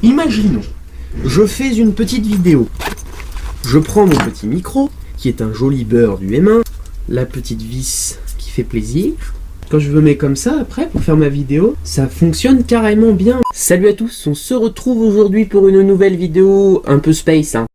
Imaginons, je fais une petite vidéo. Je prends mon petit micro, qui est un joli beurre du M1, la petite vis qui fait plaisir. Quand je me mets comme ça après pour faire ma vidéo, ça fonctionne carrément bien. Salut à tous, on se retrouve aujourd'hui pour une nouvelle vidéo un peu space, hein.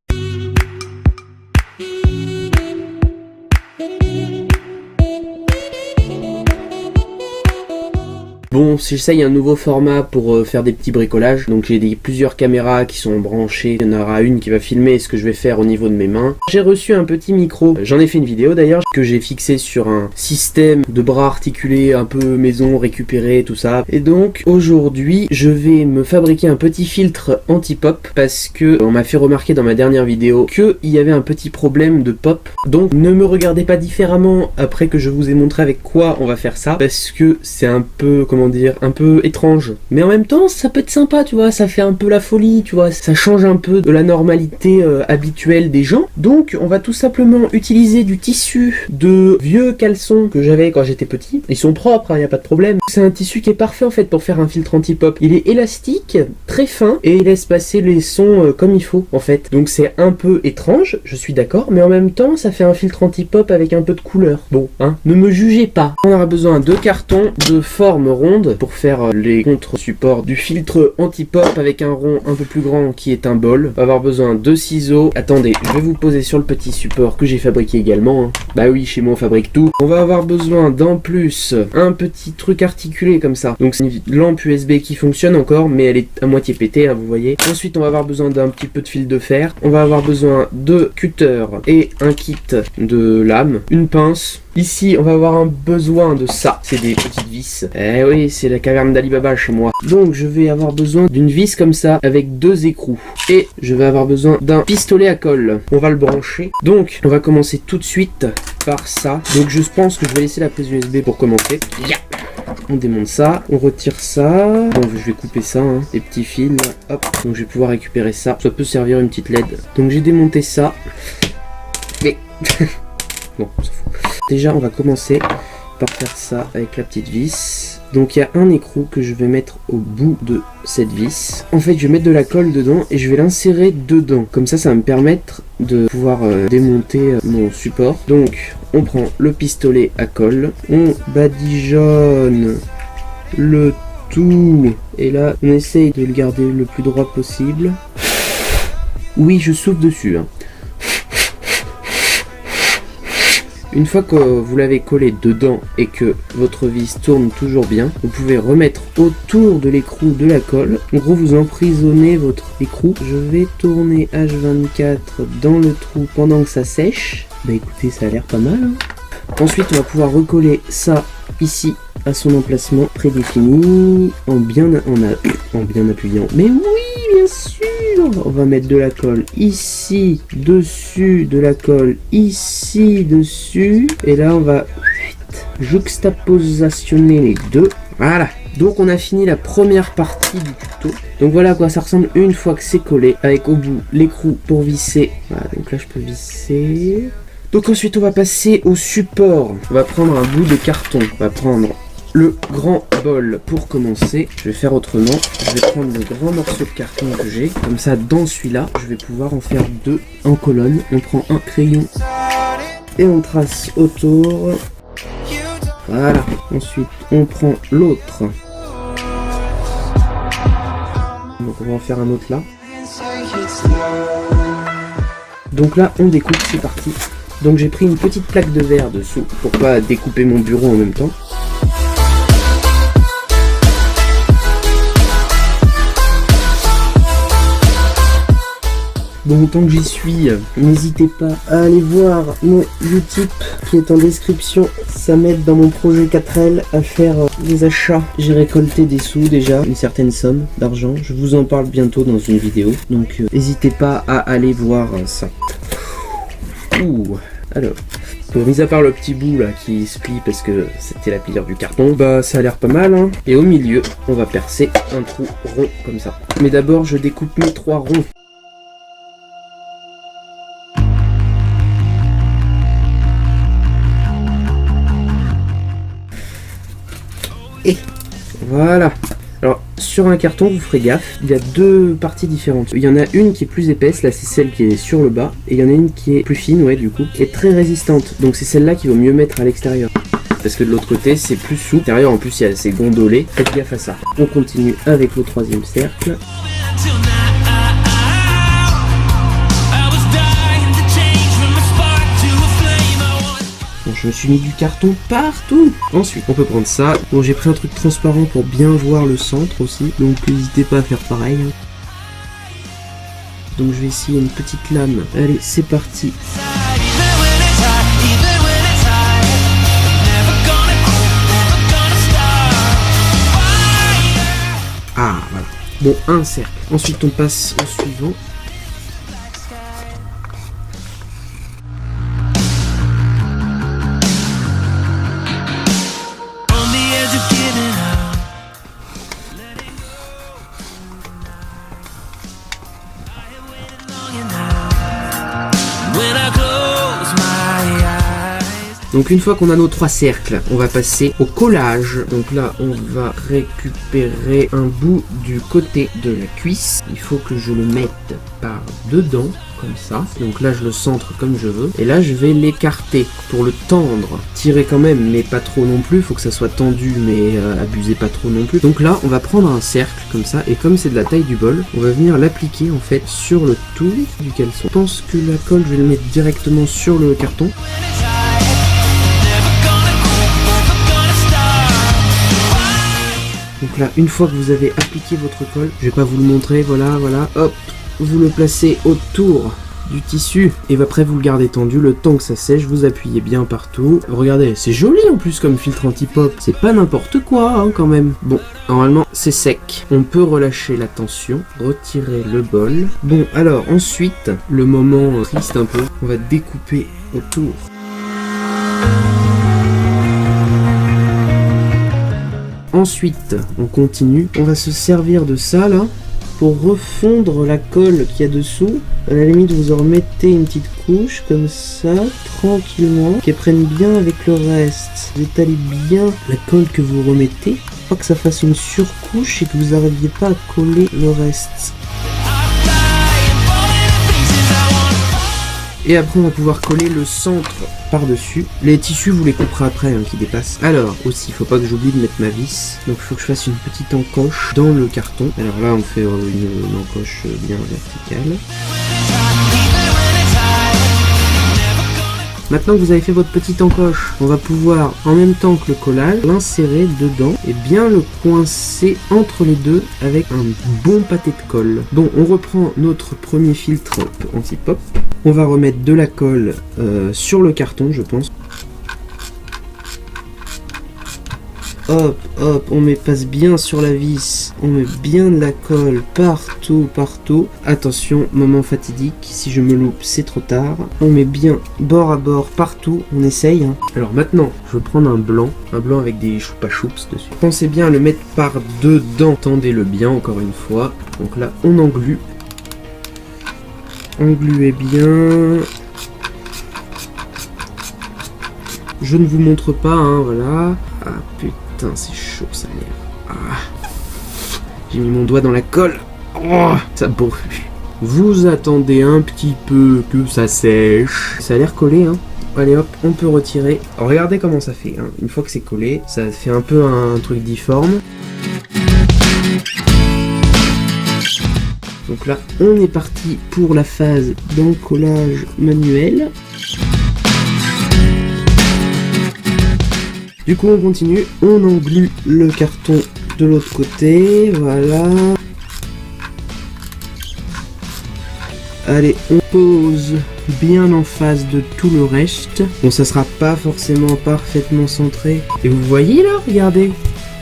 Bon, j'essaye un nouveau format pour faire des petits bricolages. Donc j'ai plusieurs caméras qui sont branchées. Il y en aura une qui va filmer ce que je vais faire au niveau de mes mains. J'ai reçu un petit micro. J'en ai fait une vidéo d'ailleurs que j'ai fixé sur un système de bras articulés un peu maison, récupéré, tout ça. Et donc aujourd'hui, je vais me fabriquer un petit filtre anti-pop parce que on m'a fait remarquer dans ma dernière vidéo qu'il y avait un petit problème de pop. Donc ne me regardez pas différemment après que je vous ai montré avec quoi on va faire ça parce que c'est un peu, comment dire, un peu étrange, mais en même temps ça peut être sympa, tu vois, ça fait un peu la folie, tu vois, ça change un peu de la normalité habituelle des gens. Donc on va tout simplement utiliser du tissu de vieux caleçons que j'avais quand j'étais petit. Ils sont propres, hein, y a pas de problème. C'est un tissu qui est parfait en fait pour faire un filtre anti-pop. Il est élastique, très fin, et il laisse passer les sons comme il faut en fait. Donc c'est un peu étrange, je suis d'accord, mais en même temps ça fait un filtre anti-pop avec un peu de couleur. Bon, hein, ne me jugez pas. On aura besoin de cartons de forme ronde pour faire les contre-supports du filtre anti-pop avec un rond un peu plus grand qui est un bol. On va avoir besoin de ciseaux. Attendez, je vais vous poser sur le petit support que j'ai fabriqué également, hein. Bah oui, chez moi on fabrique tout. On va avoir besoin d'en plus un petit truc articulé comme ça. Donc c'est une lampe USB qui fonctionne encore, mais elle est à moitié pétée, hein, vous voyez. Ensuite on va avoir besoin d'un petit peu de fil de fer. On va avoir besoin de cutter et un kit de lame, une pince. Ici, on va avoir besoin de ça. C'est des petites vis. Eh oui, c'est la caverne d'Ali Baba chez moi. Donc, je vais avoir besoin d'une vis comme ça, avec 2 écrous. Et je vais avoir besoin d'un pistolet à colle. On va le brancher. Donc, on va commencer tout de suite par ça. Donc, je pense que je vais laisser la prise USB pour commencer. Yeah. On démonte ça, on retire ça. Bon, je vais couper ça, hein. Les petits fils, là. Hop. Donc, je vais pouvoir récupérer ça. Ça peut servir une petite LED. Donc, j'ai démonté ça. Mais... bon, ça fout. Déjà on va commencer par faire ça avec la petite vis. Donc il y a un écrou que je vais mettre au bout de cette vis. En fait je vais mettre de la colle dedans et je vais l'insérer dedans. Comme ça va me permettre de pouvoir démonter mon support. Donc on prend le pistolet à colle, on badigeonne le tout. Et là on essaye de le garder le plus droit possible. Oui, je souffle dessus, hein. Une fois que vous l'avez collé dedans et que votre vis tourne toujours bien, vous pouvez remettre autour de l'écrou de la colle. En gros, vous emprisonnez votre écrou. Je vais tourner H24 dans le trou pendant que ça sèche. Bah écoutez, ça a l'air pas mal, hein. Ensuite, on va pouvoir recoller ça ici à son emplacement prédéfini en bien appuyant. Mais oui, bien sûr. On va mettre de la colle ici dessus, de la colle ici dessus, et là on va juxtapositionner les deux. Voilà. Donc on a fini la première partie du tuto. Donc voilà à quoi ça ressemble une fois que c'est collé, avec au bout l'écrou pour visser. Voilà, donc là je peux visser. Donc ensuite on va passer au support. On va prendre un bout de carton. On va prendre le grand bol pour commencer. Je vais faire autrement. Je vais prendre le grand morceau de carton que j'ai. Comme ça, dans celui-là, je vais pouvoir en faire 2 en colonne. On prend un crayon et on trace autour. Voilà. Ensuite, on prend l'autre. Donc on va en faire un autre là. Donc là, on découpe. C'est parti. Donc j'ai pris une petite plaque de verre dessous pour pas découper mon bureau en même temps. Bon, tant que j'y suis, n'hésitez pas à aller voir mon Utip qui est en description. Ça m'aide dans mon projet 4L à faire des achats. J'ai récolté des sous déjà, une certaine somme d'argent. Je vous en parle bientôt dans une vidéo. Donc n'hésitez pas à aller voir ça. Ouh, alors, mis à part le petit bout là qui se plie parce que c'était la pliure du carton, bah ça a l'air pas mal, hein. Et au milieu, on va percer un trou rond comme ça. Mais d'abord, je découpe mes 3 ronds. Et voilà. Alors Sur un carton, vous ferez gaffe, il y a deux parties différentes. Il y en a une qui est plus épaisse, là c'est celle qui est sur le bas, et il y en a une qui est plus fine, ouais du coup, et très résistante. Donc c'est celle-là qu'il vaut mieux mettre à l'extérieur. Parce que de l'autre côté, c'est plus souple. À l'intérieur, en plus, c'est gondolé. Faites gaffe à ça. On continue avec le troisième cercle. Je me suis mis du carton partout. Ensuite, on peut prendre ça. Bon, j'ai pris un truc transparent pour bien voir le centre aussi. Donc, n'hésitez pas à faire pareil. Donc, je vais essayer une petite lame. Allez, c'est parti. Ah, voilà. Bon, un cercle. Ensuite, on passe au suivant. Donc une fois qu'on a nos trois cercles, on va passer au collage. Donc là, on va récupérer un bout du côté de la cuisse. Il faut que je le mette par dedans, comme ça. Donc là, je le centre comme je veux. Et là, je vais l'écarter pour le tendre. Tirer quand même, mais pas trop non plus. Il faut que ça soit tendu, mais abusez pas trop non plus. Donc là, on va prendre un cercle comme ça. Et comme c'est de la taille du bol, on va venir l'appliquer en fait sur le tour du caleçon. Je pense que la colle, je vais le mettre directement sur le carton. Donc là, une fois que vous avez appliqué votre colle, je vais pas vous le montrer, voilà, hop, vous le placez autour du tissu et après vous le gardez tendu le temps que ça sèche, vous appuyez bien partout. Regardez, c'est joli en plus comme filtre anti-pop, c'est pas n'importe quoi hein, quand même. Bon, normalement c'est sec, on peut relâcher la tension, retirer le bol. Bon, alors ensuite, le moment triste un peu, on va découper autour. Ensuite, on continue. On va se servir de ça là pour refondre la colle qu'il y a dessous. À la limite, vous en remettez une petite couche comme ça, tranquillement, qu'elle prenne bien avec le reste. Vous étalez bien la colle que vous remettez, pas que ça fasse une surcouche et que vous n'arriviez pas à coller le reste. Et après on va pouvoir coller le centre par-dessus. Les tissus vous les couperez après hein, qui dépassent. Alors aussi il faut pas que j'oublie de mettre ma vis. Donc il faut que je fasse une petite encoche dans le carton. Alors là on fait une encoche bien verticale. Maintenant que vous avez fait votre petite encoche, on va pouvoir en même temps que le collage l'insérer dedans et bien le coincer entre les deux avec un bon pâté de colle. Bon, on reprend notre premier filtre anti-pop. On va remettre de la colle sur le carton, je pense. Hop, hop, on passe bien sur la vis, on met bien de la colle partout, partout. Attention, moment fatidique, si je me loupe, c'est trop tard. On met bien bord à bord, partout, on essaye. Hein. Alors maintenant, je vais prendre un blanc avec des choupa choups dessus. Pensez bien à le mettre par dedans, tendez-le bien encore une fois. Donc là, on englue. Engluez bien. Je ne vous montre pas, hein, voilà. Ah putain, c'est chaud ça a l'air. Ah. J'ai mis mon doigt dans la colle. Oh, ça brûle. Vous attendez un petit peu que ça sèche. Ça a l'air collé, hein. Allez hop, on peut retirer. Alors, regardez comment ça fait. Hein. Une fois que c'est collé, ça fait un peu un truc difforme. Donc là, on est parti pour la phase d'encollage manuel. Du coup, on continue. On englue le carton de l'autre côté. Voilà. Allez, on pose bien en face de tout le reste. Bon, ça sera pas forcément parfaitement centré. Et vous voyez là, regardez.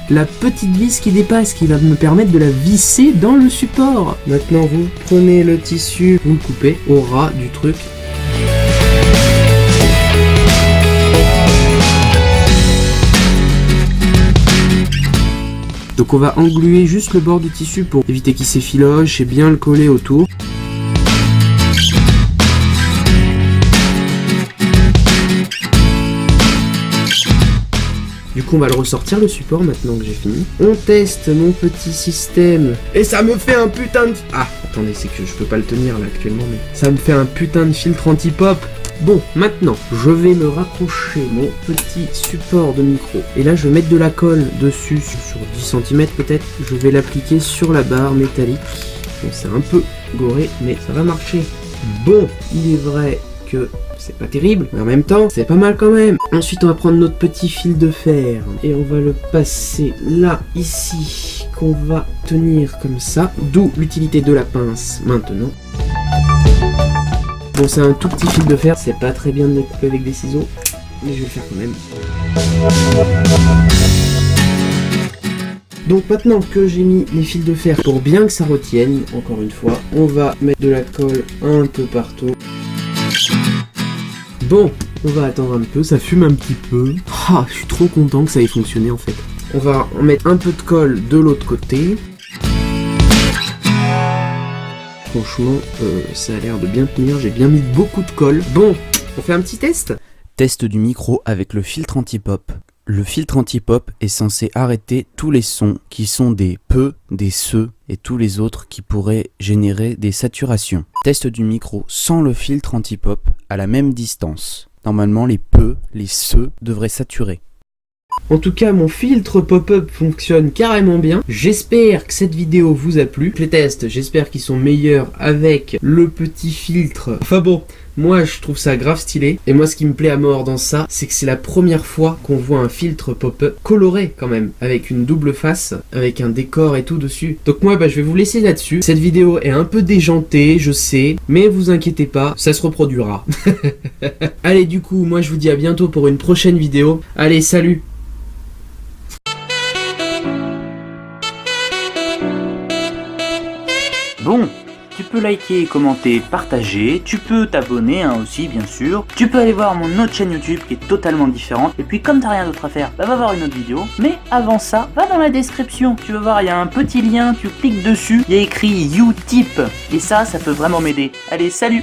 La petite vis qui dépasse, qui va me permettre de la visser dans le support. Maintenant, vous prenez le tissu, vous le coupez au ras du truc. Donc on va engluer juste le bord du tissu pour éviter qu'il s'effiloche et bien le coller autour. Du coup coup on va le ressortir le support maintenant que j'ai fini. On teste mon petit système. Et ça me fait un putain de... Ah, attendez, c'est que je peux pas le tenir là actuellement, mais... Ça me fait un putain de filtre anti-pop. Bon, maintenant, je vais me raccrocher mon petit support de micro. Et là, je vais mettre de la colle dessus, sur 10 cm peut-être. Je vais l'appliquer sur la barre métallique. Bon, c'est un peu goré, mais ça va marcher. Bon, il est vrai que c'est pas terrible, mais en même temps, c'est pas mal quand même. Ensuite, on va prendre notre petit fil de fer. Et on va le passer là, ici, qu'on va tenir comme ça. D'où l'utilité de la pince maintenant. Bon, c'est un tout petit fil de fer, c'est pas très bien de le couper avec des ciseaux, mais je vais le faire quand même. Donc maintenant que j'ai mis les fils de fer pour bien que ça retienne, encore une fois, on va mettre de la colle un peu partout. Bon, on va attendre un peu, ça fume un petit peu. Ah, je suis trop content que ça ait fonctionné en fait. On va en mettre un peu de colle de l'autre côté. Franchement, ça a l'air de bien tenir, j'ai bien mis beaucoup de colle. Bon, on fait un petit test ? Test du micro avec le filtre anti-pop. Le filtre anti-pop est censé arrêter tous les sons qui sont des peu, des se et tous les autres qui pourraient générer des saturations. Test du micro sans le filtre anti-pop à la même distance. Normalement les peu, les se devraient saturer. En tout cas, mon filtre pop-up fonctionne carrément bien. J'espère que cette vidéo vous a plu. Les tests, j'espère qu'ils sont meilleurs avec le petit filtre. Enfin bon, moi je trouve ça grave stylé. Et moi ce qui me plaît à mort dans ça, c'est que c'est la première fois qu'on voit un filtre pop-up coloré quand même, avec une double face, avec un décor et tout dessus. Donc moi je vais vous laisser là-dessus. Cette vidéo est un peu déjantée, je sais, mais vous inquiétez pas, ça se reproduira. Allez, du coup, moi je vous dis à bientôt pour une prochaine vidéo. Allez, salut! Bon, tu peux liker, commenter, partager, tu peux t'abonner aussi bien sûr, tu peux aller voir mon autre chaîne YouTube qui est totalement différente, et puis comme t'as rien d'autre à faire, bah va voir une autre vidéo, mais avant ça, va dans la description, tu vas voir il y a un petit lien, tu cliques dessus, il y a écrit Utip, et ça peut vraiment m'aider. Allez, salut!